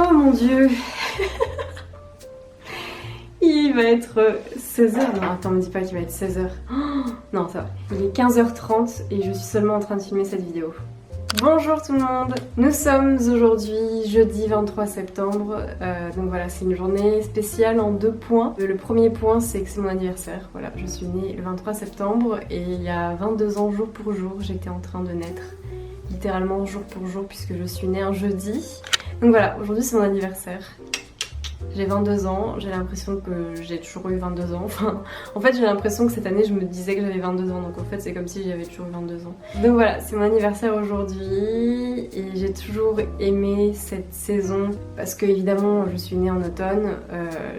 Oh mon dieu. Il va être 16h. Non, attends, me dis pas qu'il va être 16h. Oh, non, ça va. Il est 15h30 et je suis seulement en train de filmer cette vidéo. Bonjour tout le monde. Nous sommes aujourd'hui jeudi 23 septembre. Donc voilà, c'est une journée spéciale en 2 points. Le premier point, c'est que c'est mon anniversaire. Voilà, je suis née le 23 septembre et il y a 22 ans, jour pour jour, j'étais en train de naître. Littéralement jour pour jour puisque je suis née un jeudi. Donc voilà, aujourd'hui c'est mon anniversaire. J'ai 22 ans, j'ai l'impression que j'ai toujours eu 22 ans. Enfin, en fait, j'ai l'impression que cette année, je me disais que j'avais 22 ans. Donc en fait, c'est comme si j'avais toujours eu 22 ans. Donc voilà, c'est mon anniversaire aujourd'hui. Et j'ai toujours aimé cette saison. Parce que évidemment, je suis née en automne.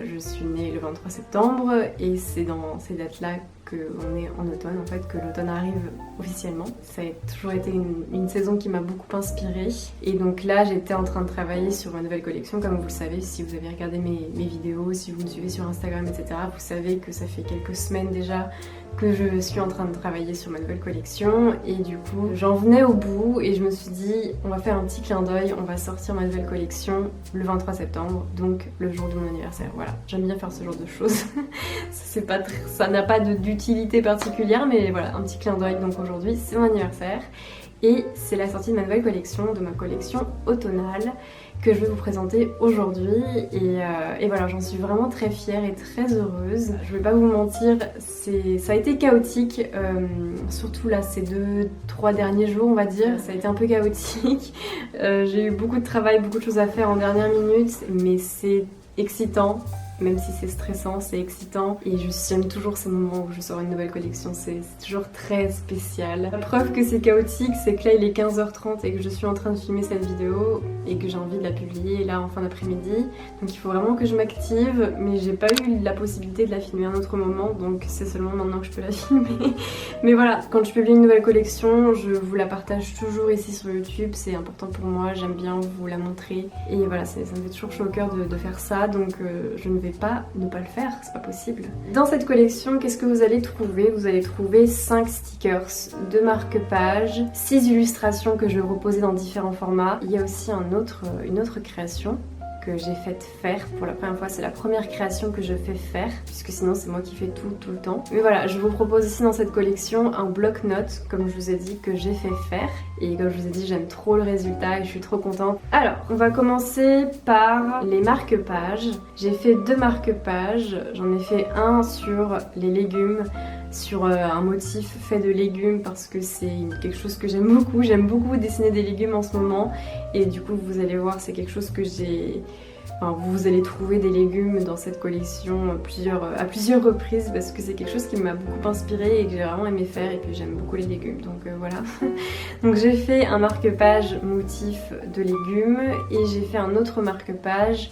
Je suis née le 23 septembre. Et c'est dans ces dates-là qu'on est en automne, en fait, que l'automne arrive officiellement. Ça a toujours été une saison qui m'a beaucoup inspirée. Et donc là, j'étais en train de travailler sur ma nouvelle collection. Comme vous le savez, si vous avez regardé mes vidéos, si vous me suivez sur Instagram, etc., vous savez que ça fait quelques semaines déjà que je suis en train de travailler sur ma nouvelle collection. Et du coup, j'en venais au bout et je me suis dit, on va faire un petit clin d'œil, on va sortir ma nouvelle collection le 23 septembre, donc le jour de mon anniversaire. Voilà, j'aime bien faire ce genre de choses. Ça n'a pas d'utilité particulière, mais voilà, un petit clin d'œil. Donc aujourd'hui, c'est mon anniversaire et c'est la sortie de ma nouvelle collection, de ma collection automnale, que je vais vous présenter aujourd'hui et voilà, j'en suis vraiment très fière et très heureuse. Je vais pas vous mentir, ça a été chaotique, surtout là ces 2-3 derniers jours on va dire, ça a été un peu chaotique. J'ai eu beaucoup de travail, beaucoup de choses à faire en dernière minute, mais c'est excitant. Même si c'est stressant, c'est excitant et j'aime toujours ces moments où je sors une nouvelle collection, c'est toujours très spécial. La preuve que c'est chaotique, c'est que là il est 15h30 et que je suis en train de filmer cette vidéo et que j'ai envie de la publier là en fin d'après-midi. Donc il faut vraiment que je m'active, mais j'ai pas eu la possibilité de la filmer à un autre moment, donc c'est seulement maintenant que je peux la filmer. Mais voilà, quand je publie une nouvelle collection, je vous la partage toujours ici sur YouTube, c'est important pour moi, j'aime bien vous la montrer. Et voilà, ça me fait toujours chaud au cœur de faire ça, donc je ne vais pas ne pas le faire, c'est pas possible. Dans cette collection, qu'est-ce que vous allez trouver? Vous allez trouver 5 stickers, 2 marque-pages, 6 illustrations que je vais reposer dans différents formats. Il y a aussi une autre création que j'ai faite faire pour la première fois. C'est la première création que je fais faire, puisque sinon c'est moi qui fais tout le temps. Mais voilà, je vous propose aussi dans cette collection un bloc-notes, comme je vous ai dit, que j'ai fait faire. Et comme je vous ai dit, j'aime trop le résultat et je suis trop contente. Alors, on va commencer par les marque-pages. J'ai fait 2 marque-pages. J'en ai fait un sur les légumes, sur un motif fait de légumes parce que c'est quelque chose que j'aime beaucoup. J'aime beaucoup dessiner des légumes en ce moment et du coup vous allez voir, c'est quelque chose que j'ai... Enfin, vous allez trouver des légumes dans cette collection à plusieurs reprises parce que c'est quelque chose qui m'a beaucoup inspirée et que j'ai vraiment aimé faire et que j'aime beaucoup les légumes, donc voilà. Donc j'ai fait un marque-page motif de légumes et j'ai fait un autre marque-page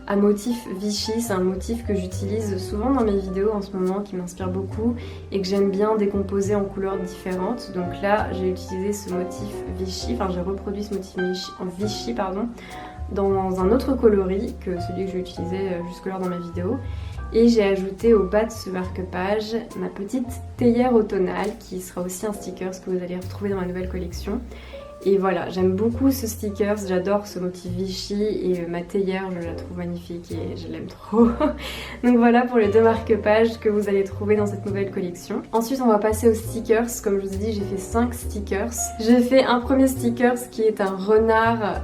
à motif Vichy. C'est un motif que j'utilise souvent dans mes vidéos en ce moment, qui m'inspire beaucoup et que j'aime bien décomposer en couleurs différentes. Donc là j'ai utilisé ce motif Vichy, enfin j'ai reproduit ce motif Vichy dans un autre coloris que celui que j'ai utilisé jusque-là dans ma vidéo. Et j'ai ajouté au bas de ce marque-page ma petite théière automnale qui sera aussi un sticker que vous allez retrouver dans ma nouvelle collection. Et voilà, j'aime beaucoup ce sticker, j'adore ce motif Vichy et ma théière, je la trouve magnifique et je l'aime trop. Donc voilà pour les 2 marque-pages que vous allez trouver dans cette nouvelle collection. Ensuite on va passer aux stickers. Comme je vous ai dit, j'ai fait 5 stickers. J'ai fait un premier sticker qui est un renard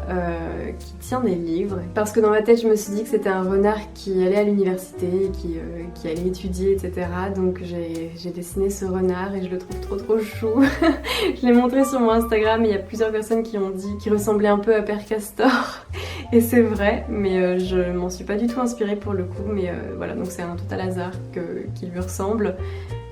qui tient des livres. Parce que dans ma tête je me suis dit que c'était un renard qui allait à l'université, qui allait étudier, etc. Donc j'ai dessiné ce renard et je le trouve trop chou. Je l'ai montré sur mon Instagram et il y a plusieurs personnes qui ont dit qu'il ressemblait un peu à Père Castor et c'est vrai, mais je m'en suis pas du tout inspirée pour le coup, mais voilà, donc c'est un total hasard qui lui ressemble.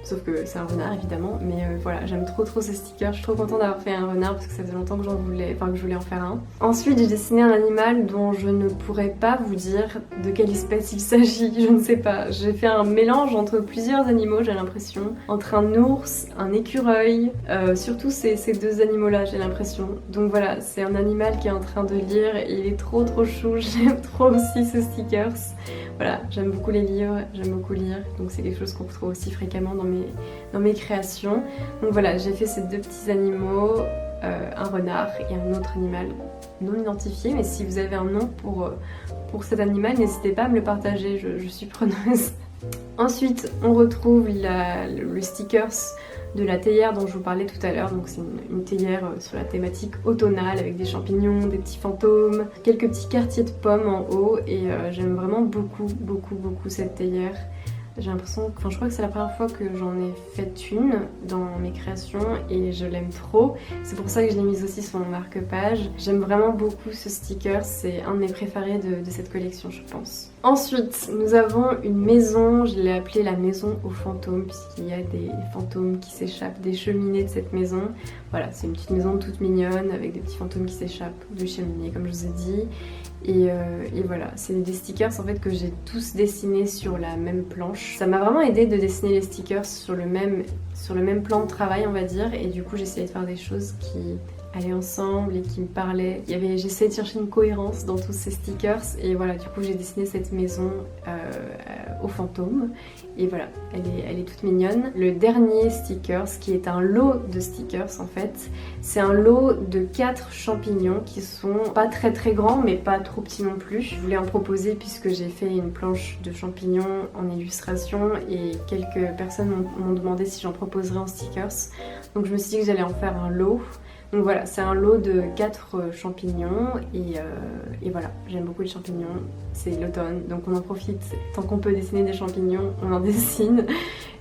Sauf que c'est un renard évidemment, mais voilà, j'aime trop ces stickers. Je suis trop contente d'avoir fait un renard parce que ça faisait longtemps que je voulais en faire un. Ensuite j'ai dessiné un animal dont je ne pourrais pas vous dire de quelle espèce il s'agit, je ne sais pas. J'ai fait un mélange entre plusieurs animaux, j'ai l'impression, entre un ours, un écureuil, surtout ces 2 animaux là j'ai l'impression. Donc voilà, c'est un animal qui est en train de lire et il est trop chou, j'aime trop aussi ce stickers. Voilà, j'aime beaucoup les livres, j'aime beaucoup lire, donc c'est quelque chose qu'on retrouve aussi fréquemment dans mes créations. Donc voilà, j'ai fait ces 2 petits animaux un renard et un autre animal non identifié. Mais si vous avez un nom pour cet animal, n'hésitez pas à me le partager, je suis preneuse. Ensuite, on retrouve le stickers de la théière dont je vous parlais tout à l'heure. Donc c'est une théière sur la thématique automnale avec des champignons, des petits fantômes, quelques petits quartiers de pommes en haut et j'aime vraiment beaucoup cette théière. J'ai l'impression, je crois que c'est la première fois que j'en ai fait une dans mes créations et je l'aime trop. C'est pour ça que je l'ai mise aussi sur mon marque-page. J'aime vraiment beaucoup ce sticker, c'est un de mes préférés de cette collection, je pense. Ensuite, nous avons une maison, je l'ai appelée la maison aux fantômes puisqu'il y a des fantômes qui s'échappent des cheminées de cette maison. Voilà, c'est une petite maison toute mignonne avec des petits fantômes qui s'échappent des cheminées comme je vous ai dit. Et voilà, c'est des stickers en fait que j'ai tous dessinés sur la même planche. Ça m'a vraiment aidé de dessiner les stickers sur le même plan de travail on va dire. Et du coup j'ai essayé de faire des choses qui allaient ensemble et qui me parlaient. J'ai essayé de chercher une cohérence dans tous ces stickers. Et voilà, du coup j'ai dessiné cette maison aux fantômes. Et voilà, elle est toute mignonne. Le dernier sticker, qui est un lot de stickers en fait, c'est un lot de 4 champignons qui sont pas très grands mais pas trop petits non plus. Je voulais en proposer puisque j'ai fait une planche de champignons en illustration et quelques personnes m'ont demandé si j'en proposerais en stickers. Donc je me suis dit que j'allais en faire un lot. Donc voilà, c'est un lot de 4 champignons et voilà, j'aime beaucoup les champignons, c'est l'automne, donc on en profite, tant qu'on peut dessiner des champignons, on en dessine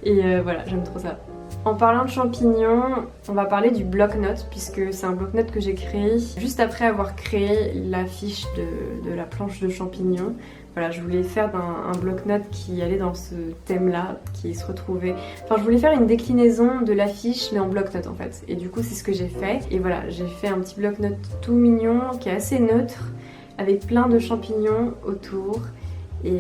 et voilà, j'aime trop ça. En parlant de champignons, on va parler du bloc-notes puisque c'est un bloc-notes que j'ai créé juste après avoir créé l'affiche de la planche de champignons. Voilà, je voulais faire un bloc-notes qui allait dans ce thème-là, qui se retrouvait... Enfin, je voulais faire une déclinaison de l'affiche, mais en bloc-notes en fait. Et du coup, c'est ce que j'ai fait. Et voilà, j'ai fait un petit bloc-notes tout mignon, qui est assez neutre, avec plein de champignons autour. Et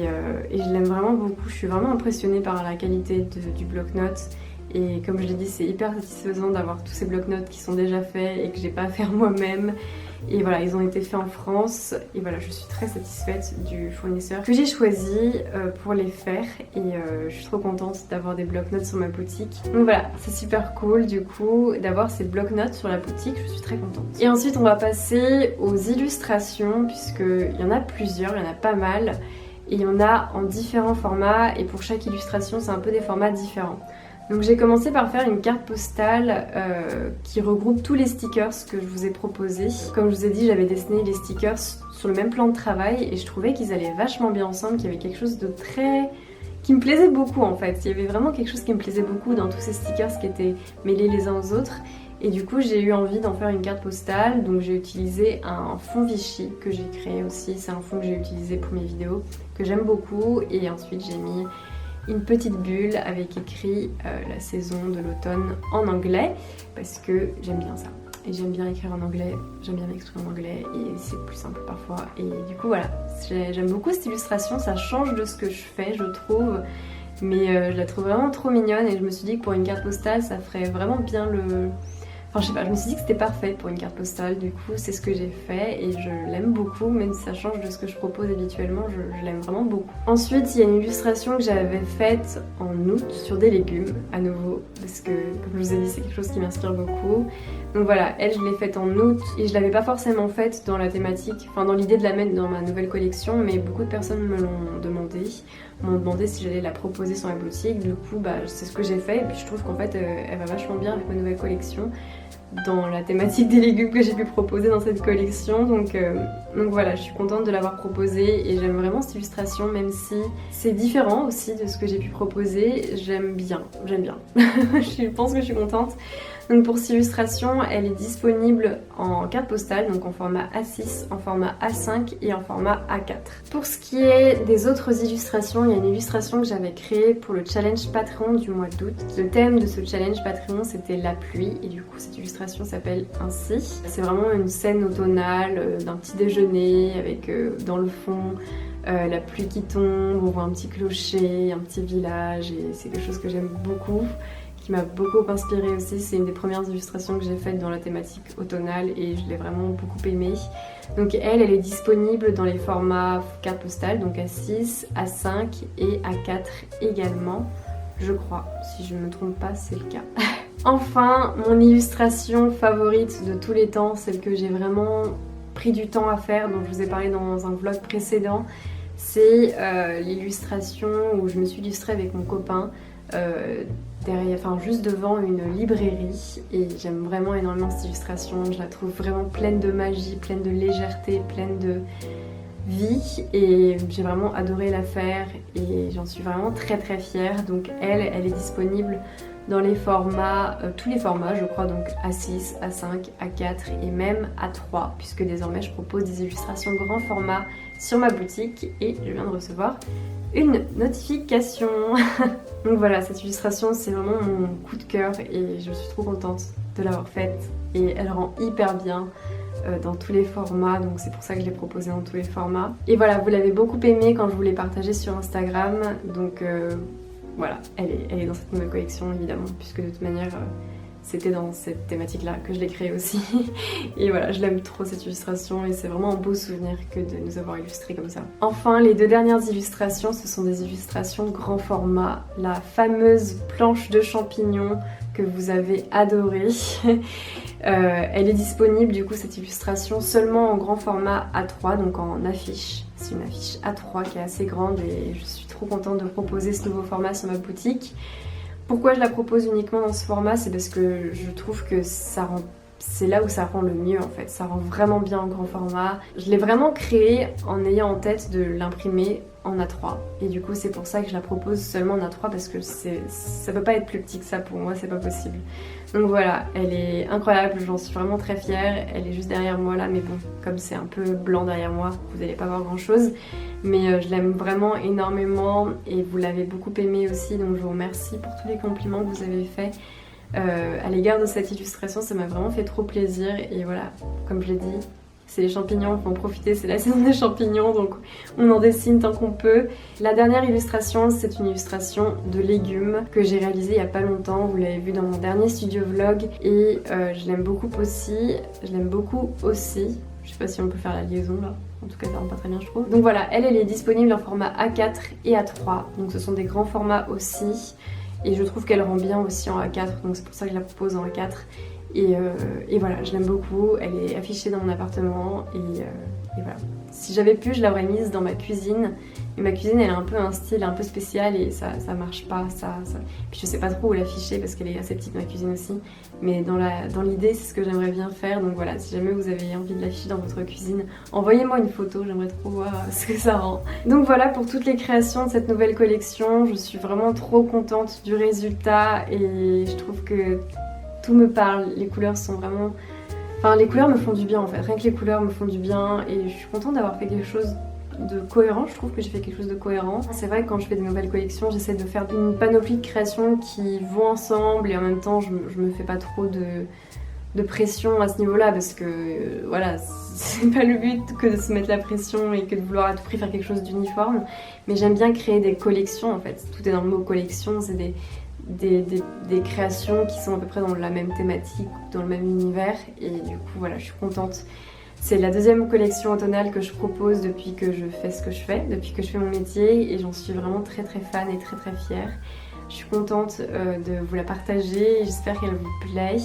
je l'aime vraiment beaucoup. Je suis vraiment impressionnée par la qualité du bloc-notes. Et comme je l'ai dit, c'est hyper satisfaisant d'avoir tous ces bloc-notes qui sont déjà faits et que j'ai pas à faire moi-même. Et voilà, ils ont été faits en France et voilà, je suis très satisfaite du fournisseur que j'ai choisi pour les faire et je suis trop contente d'avoir des bloc-notes sur ma boutique. Donc voilà, c'est super cool du coup d'avoir ces bloc-notes sur la boutique, je suis très contente. Et ensuite on va passer aux illustrations puisqu'il y en a plusieurs, il y en a pas mal et il y en a en différents formats et pour chaque illustration c'est un peu des formats différents. Donc j'ai commencé par faire une carte postale qui regroupe tous les stickers que je vous ai proposés. Comme je vous ai dit, j'avais dessiné les stickers sur le même plan de travail et je trouvais qu'ils allaient vachement bien ensemble, qu'il y avait quelque chose de très... qui me plaisait beaucoup en fait. Il y avait vraiment quelque chose qui me plaisait beaucoup dans tous ces stickers qui étaient mêlés les uns aux autres. Et du coup j'ai eu envie d'en faire une carte postale, donc j'ai utilisé un fond Vichy que j'ai créé aussi. C'est un fond que j'ai utilisé pour mes vidéos, que j'aime beaucoup. Et ensuite j'ai mis une petite bulle avec écrit la saison de l'automne en anglais parce que j'aime bien ça et j'aime bien écrire en anglais, j'aime bien m'exprimer en anglais et c'est plus simple parfois et du coup voilà, j'aime beaucoup cette illustration, ça change de ce que je fais je trouve, mais je la trouve vraiment trop mignonne et je me suis dit que pour une carte postale ça ferait vraiment bien le... Enfin je sais pas, je me suis dit que c'était parfait pour une carte postale, du coup c'est ce que j'ai fait et je l'aime beaucoup, même si ça change de ce que je propose habituellement, je l'aime vraiment beaucoup. Ensuite il y a une illustration que j'avais faite en août sur des légumes, à nouveau, parce que comme je vous ai dit c'est quelque chose qui m'inspire beaucoup. Donc voilà, elle je l'ai faite en août et je l'avais pas forcément faite dans la thématique, enfin dans l'idée de la mettre dans ma nouvelle collection, mais beaucoup de personnes me l'ont demandé, m'ont demandé si j'allais la proposer sur ma boutique, du coup bah c'est ce que j'ai fait et puis je trouve qu'en fait elle va vachement bien avec ma nouvelle collection, dans la thématique des légumes que j'ai pu proposer dans cette collection, donc voilà, je suis contente de l'avoir proposée et j'aime vraiment cette illustration même si c'est différent aussi de ce que j'ai pu proposer, j'aime bien. Je pense que je suis contente. Donc pour cette illustration, elle est disponible en carte postale, donc en format A6, en format A5 et en format A4. Pour ce qui est des autres illustrations, il y a une illustration que j'avais créée pour le challenge Patreon du mois d'août. Le thème de ce challenge Patreon c'était la pluie et du coup cette illustration s'appelle ainsi. C'est vraiment une scène automnale d'un petit déjeuner avec dans le fond la pluie qui tombe, on voit un petit clocher, un petit village et c'est quelque chose que j'aime beaucoup, qui m'a beaucoup inspirée aussi. C'est une des premières illustrations que j'ai faites dans la thématique automnale et je l'ai vraiment beaucoup aimée. Donc elle est disponible dans les formats carte postale, donc A6, A5 et A4 également, je crois. Si je ne me trompe pas, c'est le cas. Enfin, mon illustration favorite de tous les temps, celle que j'ai vraiment pris du temps à faire, dont je vous ai parlé dans un vlog précédent, c'est l'illustration où je me suis illustrée avec mon copain derrière, enfin juste devant une librairie, et j'aime vraiment énormément cette illustration. Je la trouve vraiment pleine de magie, pleine de légèreté, pleine de vie, et j'ai vraiment adoré la faire et j'en suis vraiment très fière. Donc elle est disponible dans les formats, tous les formats je crois, donc A6, A5, A4 et même A3, puisque désormais je propose des illustrations grand format sur ma boutique, et je viens de recevoir une notification. Donc voilà, cette illustration c'est vraiment mon coup de cœur et je suis trop contente de l'avoir faite, et elle rend hyper bien dans tous les formats, donc c'est pour ça que je l'ai proposée dans tous les formats. Et voilà, vous l'avez beaucoup aimé quand je vous l'ai partagée sur Instagram, donc voilà, elle est dans cette nouvelle collection évidemment, puisque de toute manière c'était dans cette thématique là que je l'ai créée aussi. Et voilà, je l'aime trop cette illustration et c'est vraiment un beau souvenir que de nous avoir illustré comme ça. Enfin, les deux dernières illustrations, ce sont des illustrations grand format, la fameuse planche de champignons que vous avez adorée. Elle est disponible du coup, cette illustration, seulement en grand format A3, donc en affiche. C'est une affiche A3 qui est assez grande et je suis trop contente de proposer ce nouveau format sur ma boutique. Pourquoi je la propose uniquement dans ce format? C'est parce que je trouve que c'est là où ça rend le mieux en fait. Ça rend vraiment bien en grand format. Je l'ai vraiment créé en ayant en tête de l'imprimer en A3. Et du coup c'est pour ça que je la propose seulement en A3, parce que ça peut pas être plus petit que ça pour moi, c'est pas possible. Donc voilà, elle est incroyable, j'en suis vraiment très fière. Elle est juste derrière moi là, mais bon, comme c'est un peu blanc derrière moi, vous n'allez pas voir grand chose. Mais je l'aime vraiment énormément et vous l'avez beaucoup aimé aussi, donc je vous remercie pour tous les compliments que vous avez faits à l'égard de cette illustration. Ça m'a vraiment fait trop plaisir, et voilà, comme je l'ai dit, c'est les champignons, il faut en profiter, c'est la saison des champignons, donc on en dessine tant qu'on peut. La dernière illustration, c'est une illustration de légumes que j'ai réalisée il n'y a pas longtemps, vous l'avez vu dans mon dernier studio vlog, et je l'aime beaucoup aussi, je sais pas si on peut faire la liaison là, en tout cas ça rend pas très bien je trouve. Donc voilà, elle est disponible en format A4 et A3, donc ce sont des grands formats aussi, et je trouve qu'elle rend bien aussi en A4, donc c'est pour ça que je la propose en A4. Et voilà, je l'aime beaucoup, elle est affichée dans mon appartement, et voilà. Si j'avais pu, je l'aurais mise dans ma cuisine, mais ma cuisine elle a un peu un style un peu spécial et ça marche pas, Puis je sais pas trop où l'afficher parce qu'elle est assez petite ma cuisine aussi, mais dans l'idée c'est ce que j'aimerais bien faire. Donc voilà, si jamais vous avez envie de l'afficher dans votre cuisine, envoyez-moi une photo, j'aimerais trop voir ce que ça rend. Donc voilà pour toutes les créations de cette nouvelle collection, je suis vraiment trop contente du résultat et je trouve que tout me parle, les couleurs sont vraiment... Enfin, les couleurs me font du bien en fait, rien que les couleurs me font du bien, et je suis contente d'avoir fait quelque chose de cohérent. Je trouve que j'ai fait quelque chose de cohérent. C'est vrai que quand je fais des nouvelles collections, j'essaie de faire une panoplie de créations qui vont ensemble, et en même temps je me fais pas trop de pression à ce niveau-là, parce que voilà, c'est pas le but que de se mettre la pression et que de vouloir à tout prix faire quelque chose d'uniforme, mais j'aime bien créer des collections en fait. Tout est dans le mot collection, c'est des créations qui sont à peu près dans la même thématique, dans le même univers, et du coup voilà, je suis contente. C'est la deuxième collection automnale que je propose depuis que je fais ce que je fais, depuis que je fais mon métier, et j'en suis vraiment très fan et très fière. Je suis contente de vous la partager, et j'espère qu'elle vous plaît.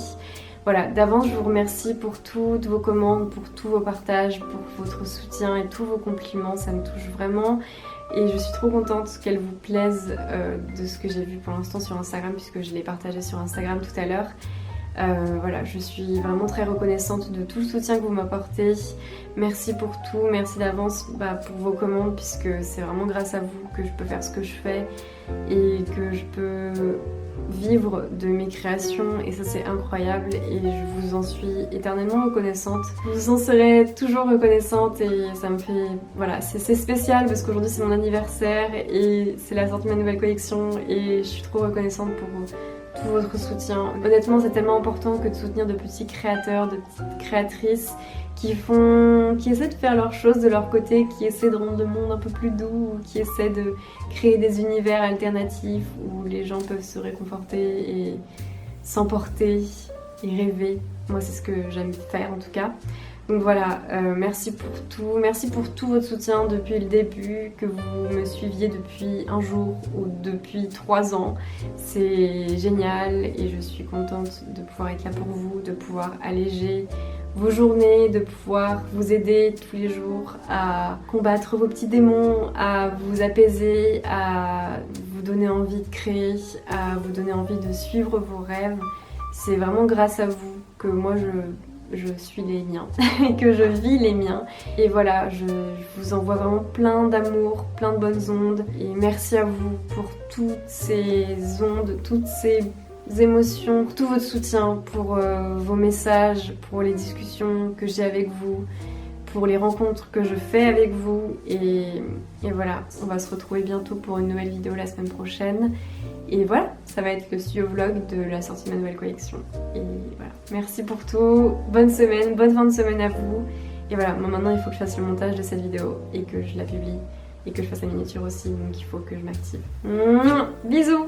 Voilà, d'avance je vous remercie pour toutes vos commandes, pour tous vos partages, pour votre soutien et tous vos compliments, ça me touche vraiment. Et je suis trop contente qu'elle vous plaise de ce que j'ai vu pour l'instant sur Instagram, puisque je l'ai partagé sur Instagram tout à l'heure. Voilà, je suis vraiment très reconnaissante de tout le soutien que vous m'apportez. Merci pour tout, merci d'avance pour vos commandes, puisque c'est vraiment grâce à vous que je peux faire ce que je fais et que je peux vivre de mes créations, et ça c'est incroyable, et je vous en suis éternellement reconnaissante. Je vous en serai toujours reconnaissante, et ça me fait... Voilà, c'est spécial parce qu'aujourd'hui c'est mon anniversaire et c'est la sortie de ma nouvelle collection, et je suis trop reconnaissante pour tout votre soutien. Honnêtement, c'est tellement important que de soutenir de petits créateurs, de petites créatrices qui essaient de faire leurs choses de leur côté, qui essaient de rendre le monde un peu plus doux, qui essaient de créer des univers alternatifs où les gens peuvent se réconforter et s'emporter et rêver. Moi, c'est ce que j'aime faire en tout cas. Donc voilà, merci pour tout votre soutien depuis le début, que vous me suiviez depuis un jour ou depuis 3 ans. C'est génial et je suis contente de pouvoir être là pour vous, de pouvoir alléger vos journées, de pouvoir vous aider tous les jours à combattre vos petits démons, à vous apaiser, à vous donner envie de créer, à vous donner envie de suivre vos rêves. C'est vraiment grâce à vous que moi je suis les miens et que je vis les miens. Et voilà, je vous envoie vraiment plein d'amour, plein de bonnes ondes. Et merci à vous pour toutes ces ondes, toutes ces émotions, pour tout votre soutien, pour vos messages, pour les discussions que j'ai avec vous, pour les rencontres que je fais avec vous. Et voilà, on va se retrouver bientôt pour une nouvelle vidéo la semaine prochaine. Et voilà, ça va être le studio vlog de la sortie de ma nouvelle collection. Et voilà, merci pour tout, bonne semaine, bonne fin de semaine à vous. Et voilà, moi maintenant il faut que je fasse le montage de cette vidéo et que je la publie et que je fasse la miniature aussi, donc il faut que je m'active. Bisous!